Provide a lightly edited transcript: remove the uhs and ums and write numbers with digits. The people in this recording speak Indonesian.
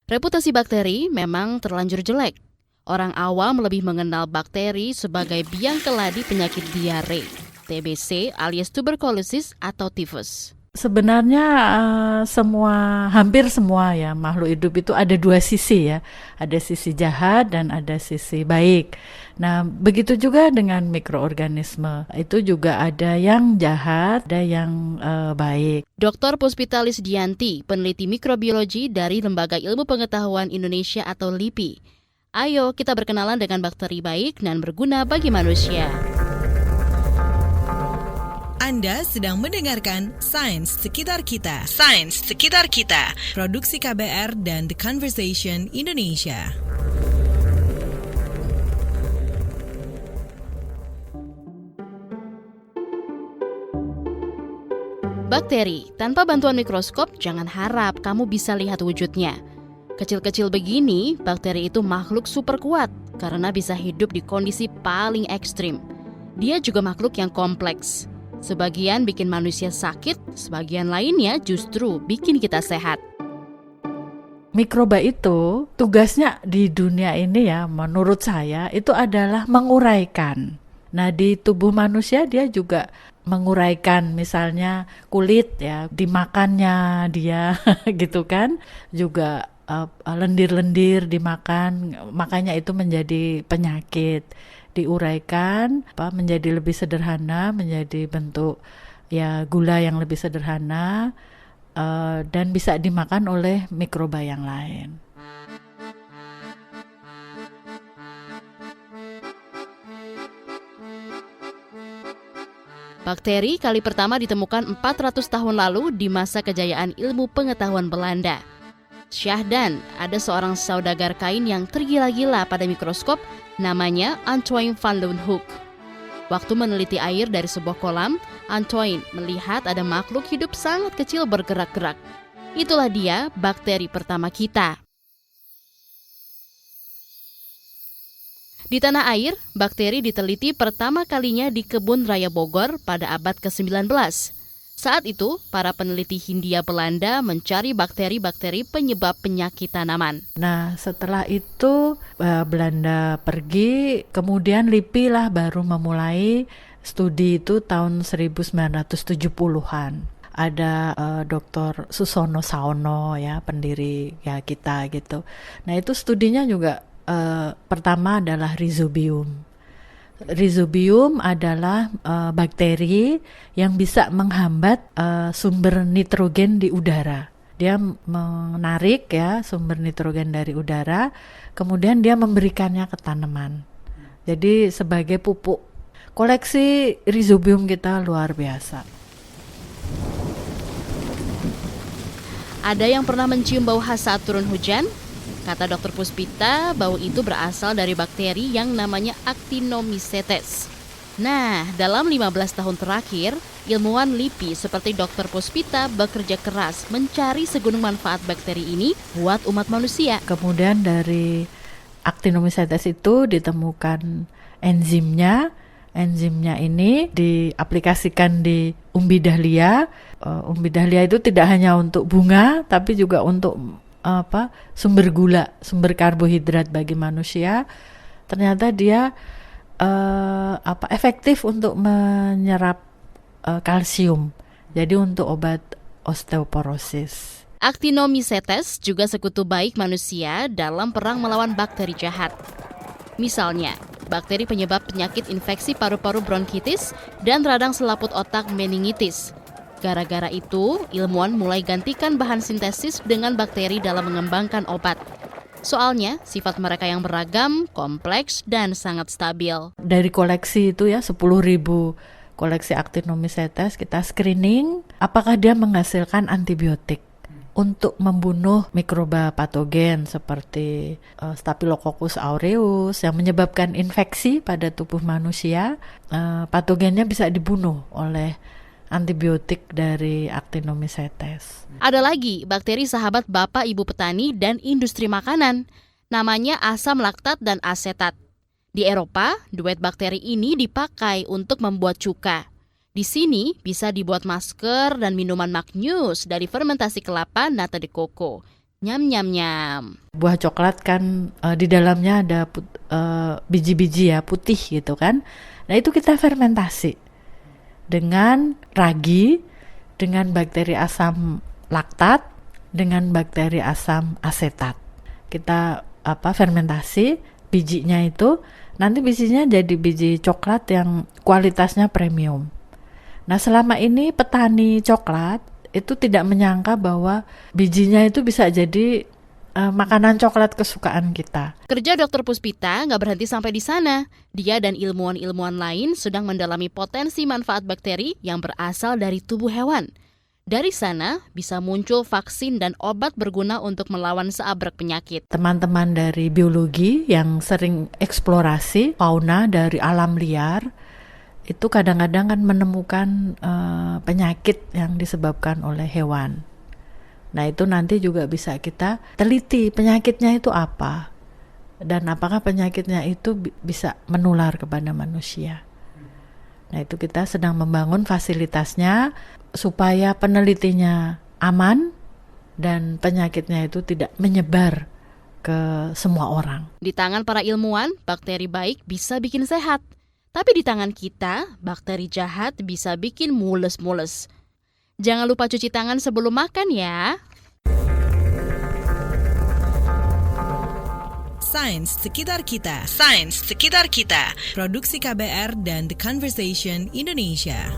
Reputasi bakteri memang terlanjur jelek. Orang awam lebih mengenal bakteri sebagai biang keladi penyakit diare, TBC alias tuberkulosis atau tifus. Sebenarnya hampir semua ya makhluk hidup itu ada dua sisi ya, ada sisi jahat dan ada sisi baik. Nah, begitu juga dengan mikroorganisme, itu juga ada yang jahat, ada yang baik. Dr. Puspita Lisdianti, peneliti mikrobiologi dari Lembaga Ilmu Pengetahuan Indonesia atau LIPI. Ayo kita berkenalan dengan bakteri baik dan berguna bagi manusia. Anda sedang mendengarkan Sains Sekitar Kita. Sains Sekitar Kita. Produksi KBR dan The Conversation Indonesia. Bakteri, tanpa bantuan mikroskop, jangan harap kamu bisa lihat wujudnya. Kecil-kecil begini, bakteri itu makhluk super kuat karena bisa hidup di kondisi paling ekstrim. Dia juga makhluk yang kompleks. Sebagian bikin manusia sakit, sebagian lainnya justru bikin kita sehat. Mikroba itu tugasnya di dunia ini ya, menurut saya itu adalah menguraikan. Nah, di tubuh manusia dia juga menguraikan, misalnya kulit ya, dimakannya dia gitu kan, juga lendir-lendir dimakan, makanya itu menjadi penyakit. Diuraikan menjadi lebih sederhana, menjadi bentuk ya gula yang lebih sederhana, dan bisa dimakan oleh mikroba yang lain. Bakteri kali pertama ditemukan 400 tahun lalu di masa kejayaan ilmu pengetahuan Belanda. Syahdan, ada seorang saudagar kain yang tergila-gila pada mikroskop, namanya Antoine van Leeuwenhoek. Waktu meneliti air dari sebuah kolam, Antoine melihat ada makhluk hidup sangat kecil bergerak-gerak. Itulah dia bakteri pertama kita. Di tanah air, bakteri diteliti pertama kalinya di Kebun Raya Bogor pada abad ke-19. Saat itu, para peneliti Hindia Belanda mencari bakteri-bakteri penyebab penyakit tanaman. Nah, setelah itu Belanda pergi, kemudian LIPI lah baru memulai studi itu tahun 1970-an. Ada Dr. Susono Saono ya, pendiri ya kita gitu. Nah, itu studinya juga pertama adalah Rhizobium. Rhizobium adalah bakteri yang bisa menghambat sumber nitrogen di udara. Dia menarik ya sumber nitrogen dari udara, kemudian dia memberikannya ke tanaman. Jadi sebagai pupuk. Koleksi Rhizobium kita luar biasa. Ada yang pernah mencium bau khas saat turun hujan? Kata Dr. Puspita, bau itu berasal dari bakteri yang namanya Actinomycetes. Nah, dalam 15 tahun terakhir, ilmuwan LIPI seperti Dr. Puspita bekerja keras mencari segunung manfaat bakteri ini buat umat manusia. Kemudian dari Actinomycetes itu ditemukan enzimnya. Enzimnya ini diaplikasikan di umbi dahlia. Umbi dahlia itu tidak hanya untuk bunga, tapi juga untuk sumber gula, sumber karbohidrat bagi manusia. Ternyata dia efektif untuk menyerap kalsium. Jadi untuk obat osteoporosis. Actinomycetes juga sekutu baik manusia dalam perang melawan bakteri jahat. Misalnya, bakteri penyebab penyakit infeksi paru-paru bronkitis dan radang selaput otak meningitis. Gara-gara itu, ilmuwan mulai gantikan bahan sintesis dengan bakteri dalam mengembangkan obat. Soalnya, sifat mereka yang beragam, kompleks, dan sangat stabil. Dari koleksi itu ya, 10.000 koleksi Actinomycetes, kita screening apakah dia menghasilkan antibiotik untuk membunuh mikroba patogen seperti Staphylococcus aureus yang menyebabkan infeksi pada tubuh manusia. Patogennya bisa dibunuh oleh antibiotik dari Actinomycetes. Ada lagi bakteri sahabat bapak ibu petani dan industri makanan. Namanya asam laktat dan asetat. Di Eropa, duet bakteri ini dipakai untuk membuat cuka. Di sini bisa dibuat masker dan minuman Magnus dari fermentasi kelapa nata de coco. Nyam nyam nyam. Buah coklat kan di dalamnya ada biji-biji ya putih gitu kan. Nah itu kita fermentasi dengan ragi, dengan bakteri asam laktat, dengan bakteri asam asetat. Kita fermentasi bijinya itu, nanti bijinya jadi biji coklat yang kualitasnya premium. Nah selama ini petani coklat itu tidak menyangka bahwa bijinya itu bisa jadi makanan coklat kesukaan kita. Kerja Dr. Puspita nggak berhenti sampai di sana. Dia dan ilmuwan-ilmuwan lain sedang mendalami potensi manfaat bakteri yang berasal dari tubuh hewan. Dari sana bisa muncul vaksin dan obat berguna untuk melawan seabrek penyakit. Teman-teman dari biologi yang sering eksplorasi fauna dari alam liar, itu kadang-kadang kan menemukan penyakit yang disebabkan oleh hewan. Nah itu nanti juga bisa kita teliti penyakitnya itu apa, dan apakah penyakitnya itu bisa menular kepada manusia. Nah itu kita sedang membangun fasilitasnya supaya penelitinya aman dan penyakitnya itu tidak menyebar ke semua orang. Di tangan para ilmuwan, bakteri baik bisa bikin sehat. Tapi di tangan kita, bakteri jahat bisa bikin mules-mules. Jangan lupa cuci tangan sebelum makan ya. Sains Sekitar Kita. Sains Sekitar Kita. Produksi KBR dan The Conversation Indonesia.